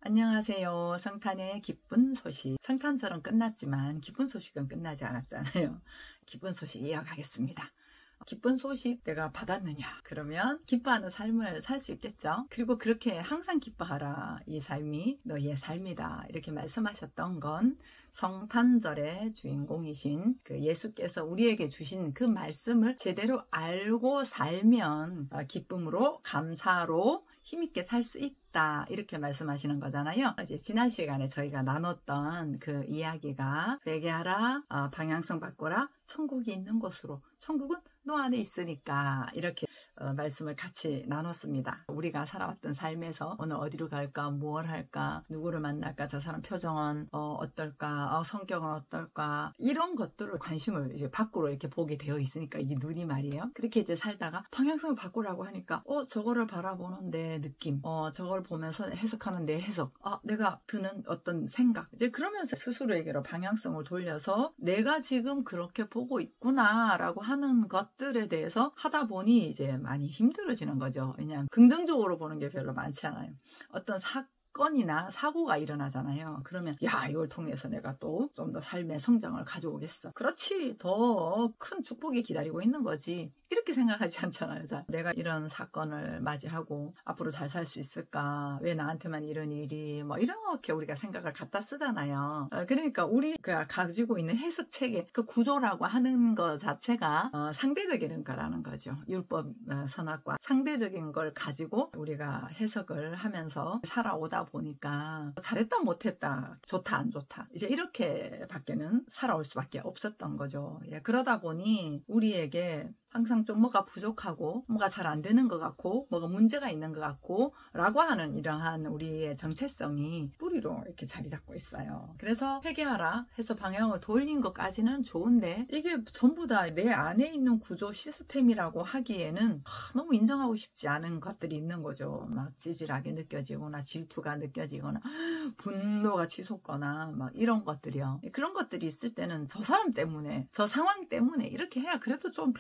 안녕하세요. 성탄의 기쁜 소식. 성탄절은 끝났지만 기쁜 소식은 끝나지 않았잖아요. 기쁜 소식 이어가겠습니다. 기쁜 소식 내가 받았느냐? 그러면 기뻐하는 삶을 살 수 있겠죠? 그리고 그렇게 항상 기뻐하라. 이 삶이 너의 삶이다. 이렇게 말씀하셨던 건 성탄절의 주인공이신 그 예수께서 우리에게 주신 그 말씀을 제대로 알고 살면 기쁨으로, 감사로 힘있게 살 수 있다. 이렇게 말씀하시는 거잖아요. 이제 지난 시간에 저희가 나눴던 그 이야기가 회개하라, 방향성 바꿔라, 천국이 있는 곳으로. 천국은 너 안에 있으니까 이렇게 말씀을 같이 나눴습니다. 우리가 살아왔던 삶에서 오늘 어디로 갈까, 무엇을 할까, 누구를 만날까, 저 사람 표정은 어떨까, 성격은 어떨까, 이런 것들을 관심을 이제 밖으로 이렇게 보게 되어 있으니까 이게 눈이 말이에요. 그렇게 이제 살다가 방향성을 바꾸라고 하니까 저거를 바라보는 내 느낌, 저걸 보면서 해석하는 내 해석, 내가 드는 어떤 생각, 이제 그러면서 스스로에게로 방향성을 돌려서 내가 지금 그렇게 보고 있구나 라고 하는 것들에 대해서 하다 보니 이제 많이 힘들어지는 거죠. 왜냐하면 긍정적으로 보는 게 별로 많지 않아요. 어떤 사건이나 사고가 일어나잖아요. 그러면 이걸 통해서 내가 또 좀 더 삶의 성장을 가져오겠어. 그렇지, 더 큰 축복이 기다리고 있는 거지. 이렇게 생각하지 않잖아요. 자, 내가 이런 사건을 맞이하고 앞으로 잘 살 수 있을까? 왜 나한테만 이런 일이 이렇게 우리가 생각을 갖다 쓰잖아요. 그러니까 우리가 가지고 있는 해석 체계, 그 구조라고 하는 것 자체가 상대적인 거라는 거죠. 율법 선악과 상대적인 걸 가지고 우리가 해석을 하면서 살아오다 보니까 잘했다 못했다, 좋다 안 좋다, 이제 이렇게 밖에는 살아올 수밖에 없었던 거죠. 그러다 보니 우리에게 항상 좀 뭐가 부족하고 뭐가 잘 안 되는 것 같고 뭐가 문제가 있는 것 같고 라고 하는 이러한 우리의 정체성이 뿌리로 이렇게 자리 잡고 있어요. 그래서 회개하라 해서 방향을 돌린 것까지는 좋은데 이게 전부 다 내 안에 있는 구조 시스템이라고 하기에는 너무 인정하고 싶지 않은 것들이 있는 거죠. 막 찌질하게 느껴지거나 질투가 느껴지거나 분노가 치솟거나 막 이런 것들이요. 그런 것들이 있을 때는 저 사람 때문에, 저 상황 때문에 이렇게 해야 그래도 좀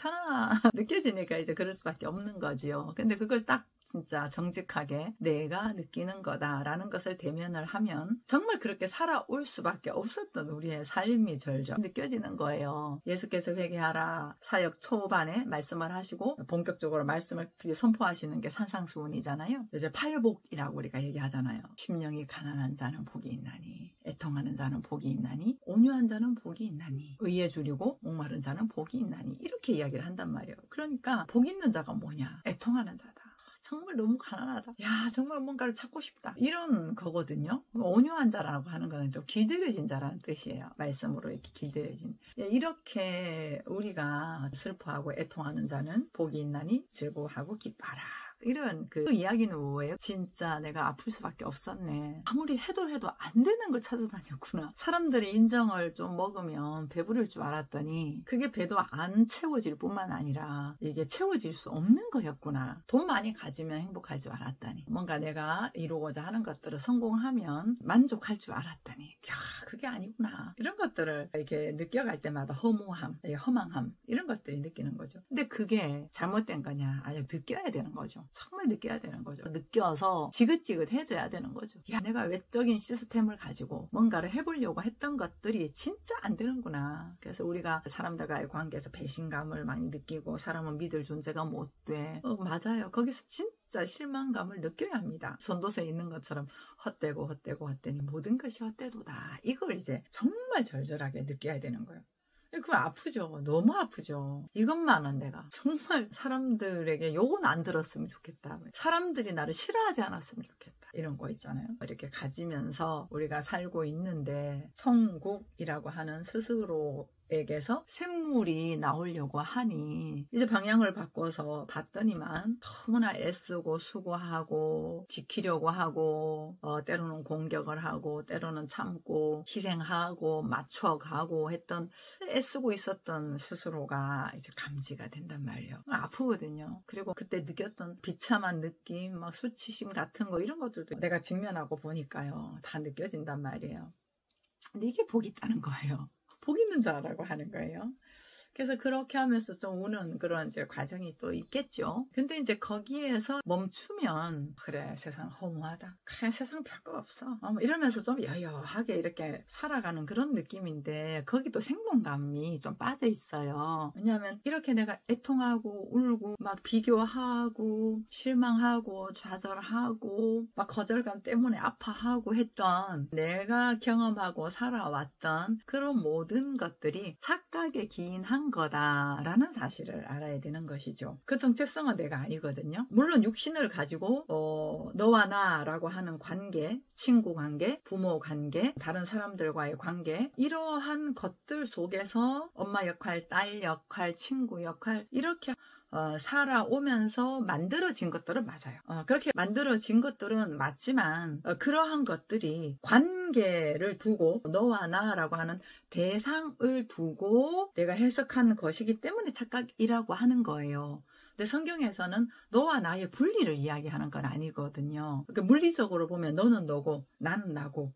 느껴지니까 이제 그럴 수밖에 없는 거지요. 근데 그걸 딱 진짜 정직하게 내가 느끼는 거다라는 것을 대면을 하면 정말 그렇게 살아올 수밖에 없었던 우리의 삶이 절절 느껴지는 거예요. 예수께서 회개하라 사역 초반에 말씀을 하시고 본격적으로 말씀을 선포하시는 게 산상수훈이잖아요. 이제 팔복이라고 우리가 얘기하잖아요. 심령이 가난한 자는 복이 있나니, 애통하는 자는 복이 있나니, 온유한 자는 복이 있나니, 의에 줄이고 목마른 자는 복이 있나니, 이렇게 이야기를 한단 말이에요. 그러니까 복 있는 자가 뭐냐? 애통하는 자다. 정말 너무 가난하다. 정말 뭔가를 찾고 싶다. 이런 거거든요. 온유한 자라고 하는 거는 좀 길들여진 자라는 뜻이에요. 말씀으로 이렇게 길들여진. 이렇게 우리가 슬퍼하고 애통하는 자는 복이 있나니 즐거워하고 기뻐하라. 이런 그 이야기는 뭐예요? 진짜 내가 아플 수밖에 없었네. 아무리 해도 안 되는 걸 찾아다녔구나. 사람들이 인정을 좀 먹으면 배부를 줄 알았더니 그게 배도 안 채워질 뿐만 아니라 이게 채워질 수 없는 거였구나. 돈 많이 가지면 행복할 줄 알았더니, 뭔가 내가 이루고자 하는 것들을 성공하면 만족할 줄 알았더니 그게 아니구나. 이런 것들을 이렇게 느껴갈 때마다 허무함, 허망함, 이런 것들이 느끼는 거죠. 근데 그게 잘못된 거냐? 아니, 느껴야 되는 거죠. 정말 느껴야 되는 거죠. 느껴서 지긋지긋해져야 되는 거죠. 내가 외적인 시스템을 가지고 뭔가를 해보려고 했던 것들이 진짜 안 되는구나. 그래서 우리가 사람들과의 관계에서 배신감을 많이 느끼고 사람은 믿을 존재가 못 돼. 맞아요. 거기서 진짜 실망감을 느껴야 합니다. 전도서에 있는 것처럼 헛되니 모든 것이 헛되도다. 이걸 이제 정말 절절하게 느껴야 되는 거예요. 그럼 아프죠. 너무 아프죠. 이것만은 내가 정말 사람들에게 욕은 안 들었으면 좋겠다. 사람들이 나를 싫어하지 않았으면 좋겠다. 이런 거 있잖아요. 이렇게 가지면서 우리가 살고 있는데 천국이라고 하는 스스로 에게서 샘물이 나오려고 하니 이제 방향을 바꿔서 봤더니만 너무나 애쓰고 수고하고 지키려고 하고 때로는 공격을 하고 때로는 참고 희생하고 맞춰가고 했던 애쓰고 있었던 스스로가 이제 감지가 된단 말이에요. 아프거든요. 그리고 그때 느꼈던 비참한 느낌, 막 수치심 같은 거, 이런 것들도 내가 직면하고 보니까요, 다 느껴진단 말이에요. 근데 이게 복이 있다는 거예요. 복 있는 자라고 하는 거예요. 그래서 그렇게 하면서 좀 우는 그런 이제 과정이 또 있겠죠. 근데 이제 거기에서 멈추면 그래 세상 허무하다. 그래 세상 별거 없어. 이러면서 좀 여여하게 이렇게 살아가는 그런 느낌인데 거기도 생동감이 좀 빠져 있어요. 왜냐하면 이렇게 내가 애통하고 울고 막 비교하고 실망하고 좌절하고 막 거절감 때문에 아파하고 했던 내가 경험하고 살아왔던 그런 모든 것들이 착각에 기인한 거다라는 사실을 알아야 되는 것이죠. 그 정체성은 내가 아니거든요. 물론 육신을 가지고 너와 나라고 하는 관계, 친구 관계, 부모 관계, 다른 사람들과의 관계 이러한 것들 속에서 엄마 역할, 딸 역할, 친구 역할 이렇게 살아오면서 만들어진 것들은 맞아요. 그렇게 만들어진 것들은 맞지만 그러한 것들이 관계를 두고 너와 나라고 하는 대상을 두고 내가 해석한 것이기 때문에 착각이라고 하는 거예요. 근데 성경에서는 너와 나의 분리를 이야기하는 건 아니거든요. 그러니까 물리적으로 보면 너는 너고 나는 나고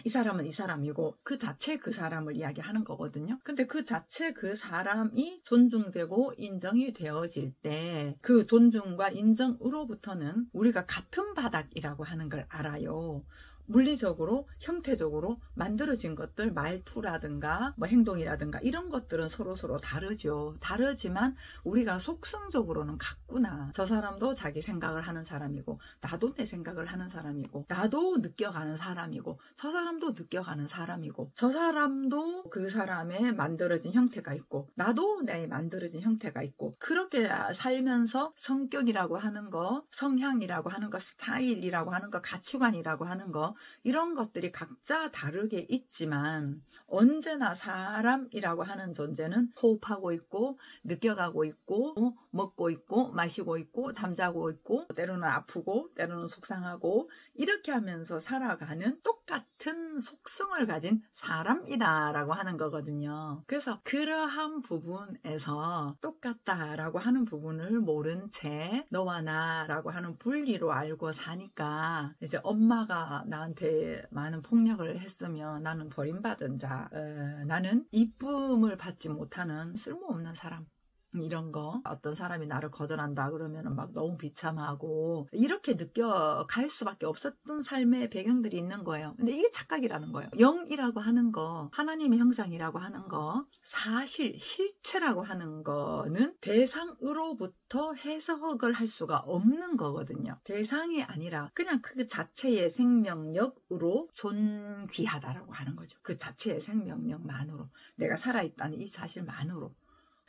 이 사람은 이 사람이고 그 자체 그 사람을 이야기하는 거거든요. 근데 그 자체 그 사람이 존중되고 인정이 되어질 때 그 존중과 인정으로부터는 우리가 같은 바닥이라고 하는 걸 알아요. 물리적으로 형태적으로 만들어진 것들 말투라든가 뭐 행동이라든가 이런 것들은 서로 다르죠. 다르지만 우리가 속성적으로는 같구나. 저 사람도 자기 생각을 하는 사람이고 나도 내 생각을 하는 사람이고 나도 느껴가는 사람이고 저 사람도 느껴가는 사람이고 저 사람도 그 사람의 만들어진 형태가 있고 나도 내 만들어진 형태가 있고 그렇게 살면서 성격이라고 하는 거, 성향이라고 하는 거, 스타일이라고 하는 거, 가치관이라고 하는 거 이런 것들이 각자 다르게 있지만 언제나 사람이라고 하는 존재는 호흡하고 있고 느껴가고 있고 먹고 있고 마시고 있고 잠자고 있고 때로는 아프고 때로는 속상하고 이렇게 하면서 살아가는 똑같은 속성을 가진 사람이다라고 하는 거거든요. 그래서 그러한 부분에서 똑같다라고 하는 부분을 모른 채 너와 나라고 하는 분리로 알고 사니까 이제 엄마가 나한테 많은 폭력을 했으면 나는 버림받은 자, 나는 이쁨을 받지 못하는 쓸모없는 사람 이런 거 어떤 사람이 나를 거절한다 그러면 막 너무 비참하고 이렇게 느껴갈 수밖에 없었던 삶의 배경들이 있는 거예요. 근데 이게 착각이라는 거예요. 영이라고 하는 거 하나님의 형상이라고 하는 거 사실 실체라고 하는 거는 대상으로부터 해석을 할 수가 없는 거거든요. 대상이 아니라 그냥 그 자체의 생명력으로 존귀하다라고 하는 거죠. 그 자체의 생명력만으로 내가 살아있다는 이 사실만으로.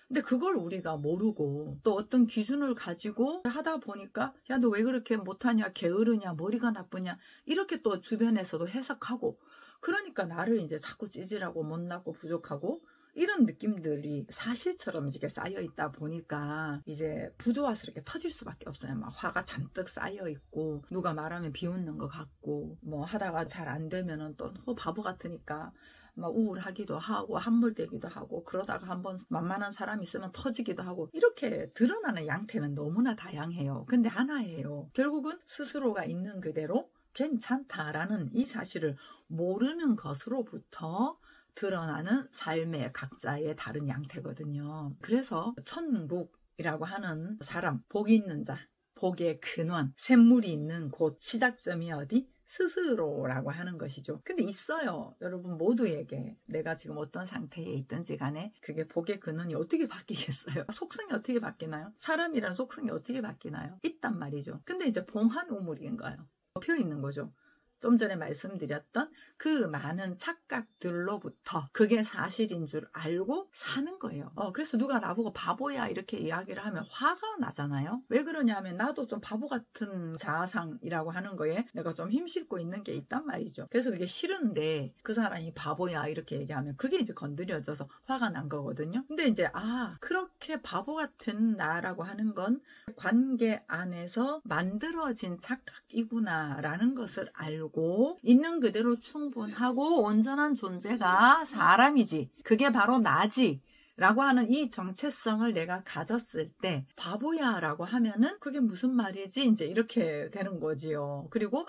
근데 그걸 우리가 모르고 또 어떤 기준을 가지고 하다 보니까 야, 너 왜 그렇게 못하냐, 게으르냐, 머리가 나쁘냐 이렇게 또 주변에서도 해석하고 그러니까 나를 이제 자꾸 찌질하고 못났고 부족하고 이런 느낌들이 사실처럼 이렇게 쌓여 있다 보니까 이제 부조화스럽게 터질 수밖에 없어요. 막 화가 잔뜩 쌓여 있고 누가 말하면 비웃는 것 같고 뭐 하다가 잘 안 되면은 또 바보 같으니까 막 우울하기도 하고 함몰되기도 하고 그러다가 한번 만만한 사람이 있으면 터지기도 하고 이렇게 드러나는 양태는 너무나 다양해요. 근데 하나예요. 결국은 스스로가 있는 그대로 괜찮다라는 이 사실을 모르는 것으로부터 드러나는 삶의 각자의 다른 양태거든요. 그래서 천국이라고 하는 사람, 복이 있는 자, 복의 근원, 샘물이 있는 곳, 시작점이 어디? 스스로라고 하는 것이죠. 근데 있어요. 여러분 모두에게 내가 지금 어떤 상태에 있든지 간에 그게 복의 근원이 어떻게 바뀌겠어요? 속성이 어떻게 바뀌나요? 사람이란 속성이 어떻게 바뀌나요? 있단 말이죠. 근데 이제 봉한 우물인가요? 덮여 있는 거죠. 좀 전에 말씀드렸던 그 많은 착각들로부터 그게 사실인 줄 알고 사는 거예요. 그래서 누가 나보고 바보야 이렇게 이야기를 하면 화가 나잖아요. 왜 그러냐 하면 나도 좀 바보 같은 자아상이라고 하는 거에 내가 좀 힘싣고 있는 게 있단 말이죠. 그래서 그게 싫은데 그 사람이 바보야 이렇게 얘기하면 그게 이제 건드려져서 화가 난 거거든요. 근데 이제 그렇게 바보 같은 나라고 하는 건 관계 안에서 만들어진 착각이구나 라는 것을 알고 있는 그대로 충분하고 온전한 존재가 사람이지. 그게 바로 나지. 라고 하는 이 정체성을 내가 가졌을 때 바보야 라고 하면은 그게 무슨 말이지? 이제 이렇게 되는 거지요. 그리고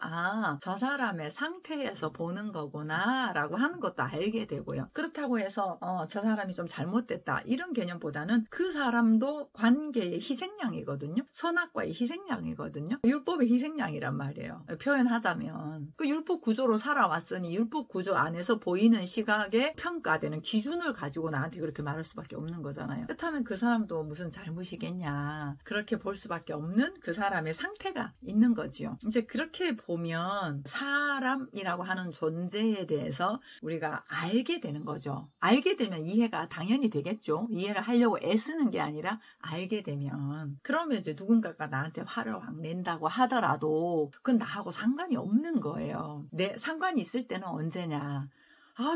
저 사람의 상태에서 보는 거구나 라고 하는 것도 알게 되고요. 그렇다고 해서 저 사람이 좀 잘못됐다 이런 개념보다는 그 사람도 관계의 희생양이거든요. 선악과의 희생양이거든요. 율법의 희생양이란 말이에요. 표현하자면 그 율법 구조로 살아왔으니 율법 구조 안에서 보이는 시각에 평가되는 기준을 가지고 나한테 그렇게 말할 수밖에 없는 거잖아요. 그렇다면 그 사람도 무슨 잘못이겠냐 그렇게 볼 수밖에 없는 그 사람의 상태가 있는 거지요. 이제 그렇게 보면 사람이라고 하는 존재에 대해서 우리가 알게 되는 거죠. 알게 되면 이해가 당연히 되겠죠. 이해를 하려고 애쓰는 게 아니라 알게 되면 그러면 이제 누군가가 나한테 화를 확 낸다고 하더라도 그건 나하고 상관이 없는 거예요. 상관이 있을 때는 언제냐,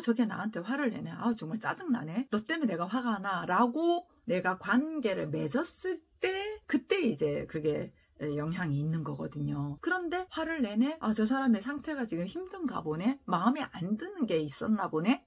저게 나한테 화를 내네. 정말 짜증나네. 너 때문에 내가 화가 나. 라고 내가 관계를 맺었을 때, 그때 이제 그게 영향이 있는 거거든요. 그런데 화를 내네? 저 사람의 상태가 지금 힘든가 보네? 마음에 안 드는 게 있었나 보네?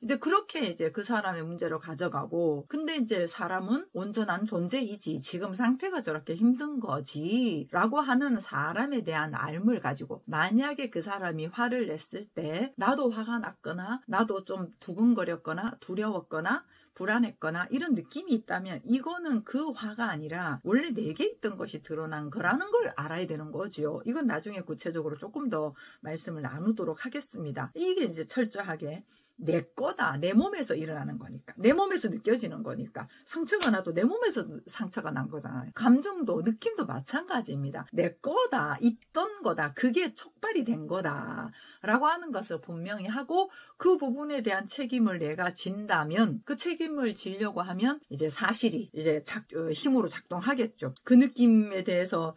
이제 그렇게 이제 그 사람의 문제로 가져가고, 근데 이제 사람은 온전한 존재이지 지금 상태가 저렇게 힘든 거지 라고 하는 사람에 대한 알물 가지고, 만약에 그 사람이 화를 냈을 때 나도 화가 났거나 나도 좀 두근거렸거나 두려웠거나 불안했거나 이런 느낌이 있다면 이거는 그 화가 아니라 원래 내게 있던 것이 드러난 거라는 걸 알아야 되는 거죠. 이건 나중에 구체적으로 조금 더 말씀을 나누도록 하겠습니다. 이게 이제 철저하게 내 거다. 내 몸에서 일어나는 거니까. 내 몸에서 느껴지는 거니까. 상처가 나도 내 몸에서 상처가 난 거잖아요. 감정도 느낌도 마찬가지입니다. 내 거다. 있던 거다. 그게 촉발이 된 거다. 라고 하는 것을 분명히 하고 그 부분에 대한 책임을 내가 진다면 그 책임을 지려고 하면 이제 사실이 이제 힘으로 작동하겠죠. 그 느낌에 대해서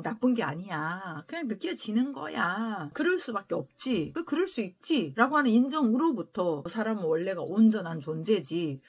나쁜 게 아니야. 그냥 느껴지는 거야. 그럴 수밖에 없지. 그럴 수 있지. 라고 하는 인정으로부터 사람은 원래가 온전한 존재지.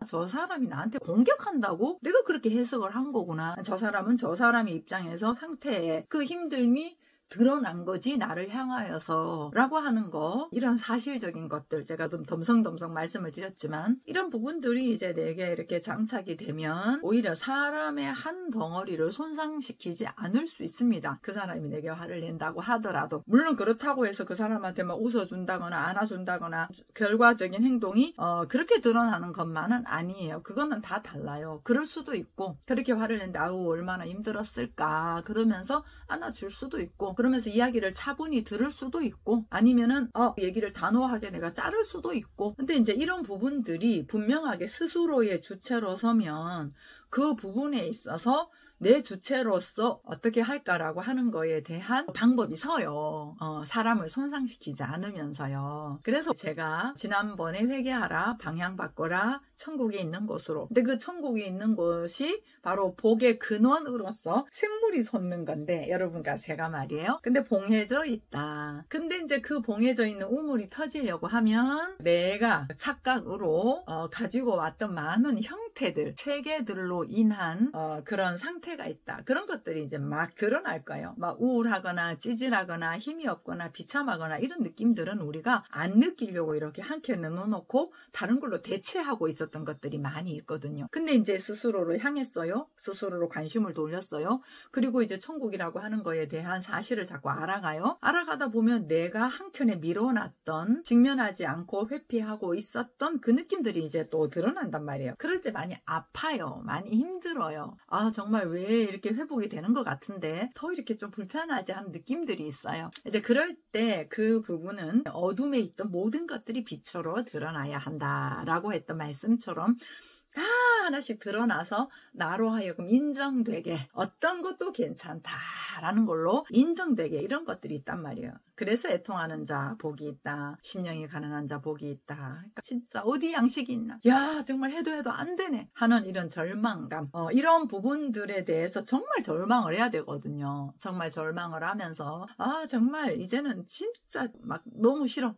저 사람이 나한테 공격한다고? 내가 그렇게 해석을 한 거구나. 저 사람은 저 사람의 입장에서 상태에 그 힘듦이 드러난 거지 나를 향하여서 라고 하는 거, 이런 사실적인 것들 제가 좀 덤성덤성 말씀을 드렸지만 이런 부분들이 이제 내게 이렇게 장착이 되면 오히려 사람의 한 덩어리를 손상시키지 않을 수 있습니다. 그 사람이 내게 화를 낸다고 하더라도 물론 그렇다고 해서 그 사람한테 막 웃어준다거나 안아준다거나 결과적인 행동이 그렇게 드러나는 것만은 아니에요. 그거는 다 달라요. 그럴 수도 있고 그렇게 화를 낸데 얼마나 힘들었을까 그러면서 안아줄 수도 있고 그러면서 이야기를 차분히 들을 수도 있고 아니면은 얘기를 단호하게 내가 자를 수도 있고, 근데 이제 이런 부분들이 분명하게 스스로의 주체로 서면 그 부분에 있어서 내 주체로서 어떻게 할까라고 하는 거에 대한 방법이 서요. 사람을 손상시키지 않으면서요. 그래서 제가 지난번에 회개하라, 방향 바꿔라, 천국이 있는 곳으로. 근데 그 천국이 있는 곳이 바로 복의 근원으로서 샘물이 솟는 건데, 여러분과 제가 말이에요. 근데 봉해져 있다. 근데 이제 그 봉해져 있는 우물이 터지려고 하면 내가 착각으로 가지고 왔던 많은 형태들, 체계들로 인한 그런 상태가 있다. 그런 것들이 이제 막 드러날 거예요. 막 우울하거나 찌질하거나 힘이 없거나 비참하거나 이런 느낌들은 우리가 안 느끼려고 이렇게 한켠에 넣어놓고 다른 걸로 대체하고 있었던 것들이 많이 있거든요. 근데 이제 스스로를 향했어요. 스스로로 관심을 돌렸어요. 그리고 이제 천국이라고 하는 거에 대한 사실을 자꾸 알아가요. 알아가다 보면 내가 한켠에 밀어놨던, 직면하지 않고 회피하고 있었던 그 느낌들이 이제 또 드러난단 말이에요. 그럴 때 많이 아파요. 많이 힘들어요. 정말 왜 이렇게 회복이 되는 것 같은데 더 이렇게 좀 불편하지 않은 느낌들이 있어요. 이제 그럴 때 그 부분은 어둠에 있던 모든 것들이 빛으로 드러나야 한다라고 했던 말씀처럼 다 하나씩 드러나서 나로 하여금 인정되게, 어떤 것도 괜찮다라는 걸로 인정되게, 이런 것들이 있단 말이에요. 그래서 애통하는 자 복이 있다. 심령이 가난한 자 복이 있다. 그러니까 진짜 어디 양식이 있나? 야, 정말 해도 안 되네 하는 이런 절망감, 이런 부분들에 대해서 정말 절망을 해야 되거든요. 정말 절망을 하면서 정말 이제는 진짜 막 너무 싫어.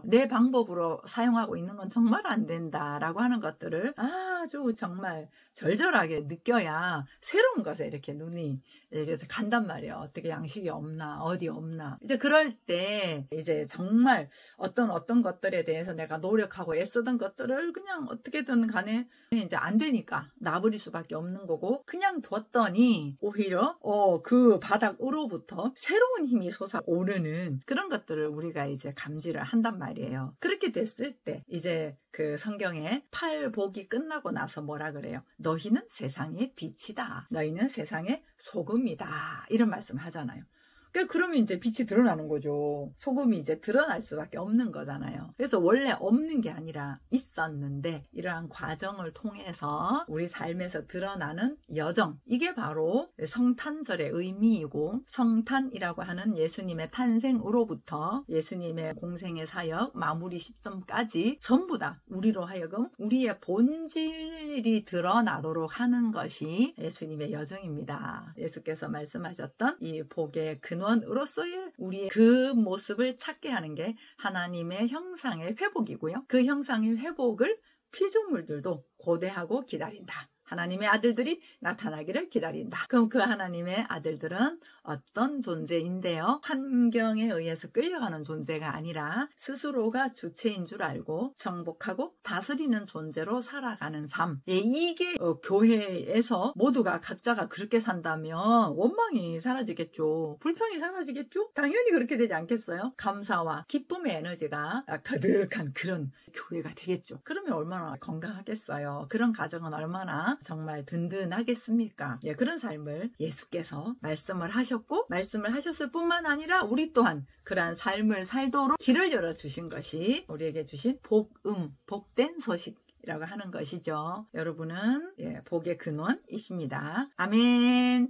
내 방법으로 사용하고 있는 건 정말 안 된다라고 하는 것들을 아주 정말 절절하게 느껴야 새로운 것에 이렇게 눈이 이렇게 간단 말이에요. 어떻게 양식이 없나, 어디 없나. 이제 그럴 할 때 이제 정말 어떤 것들에 대해서 내가 노력하고 애쓰던 것들을 그냥 어떻게든 간에 이제 안 되니까 놔버릴 수밖에 없는 거고, 그냥 뒀더니 오히려 그 바닥으로부터 새로운 힘이 솟아오르는 그런 것들을 우리가 이제 감지를 한단 말이에요. 그렇게 됐을 때 이제 그 성경에 팔복이 끝나고 나서 뭐라 그래요? 너희는 세상의 빛이다. 너희는 세상의 소금이다. 이런 말씀 하잖아요. 그러면 이제 빛이 드러나는 거죠. 소금이 이제 드러날 수밖에 없는 거잖아요. 그래서 원래 없는 게 아니라 있었는데, 이러한 과정을 통해서 우리 삶에서 드러나는 여정, 이게 바로 성탄절의 의미이고, 성탄이라고 하는 예수님의 탄생으로부터 예수님의 공생의 사역 마무리 시점까지 전부 다 우리로 하여금 우리의 본질이 드러나도록 하는 것이 예수님의 여정입니다. 예수께서 말씀하셨던 이 복의 근원으로서의 우리의 그 모습을 찾게 하는 게 하나님의 형상의 회복이고요. 그 형상의 회복을 피조물들도 고대하고 기다린다. 하나님의 아들들이 나타나기를 기다린다. 그럼 그 하나님의 아들들은 어떤 존재인데요? 환경에 의해서 끌려가는 존재가 아니라 스스로가 주체인 줄 알고 정복하고 다스리는 존재로 살아가는 삶. 이게 교회에서 모두가 각자가 그렇게 산다면 원망이 사라지겠죠. 불평이 사라지겠죠? 당연히 그렇게 되지 않겠어요? 감사와 기쁨의 에너지가 가득한 그런 교회가 되겠죠. 그러면 얼마나 건강하겠어요. 그런 가정은 얼마나 정말 든든하겠습니까? 그런 삶을 예수께서 말씀을 하셨고, 말씀을 하셨을 뿐만 아니라 우리 또한 그러한 삶을 살도록 길을 열어주신 것이 우리에게 주신 복된 소식이라고 하는 것이죠. 여러분은 복의 근원이십니다. 아멘.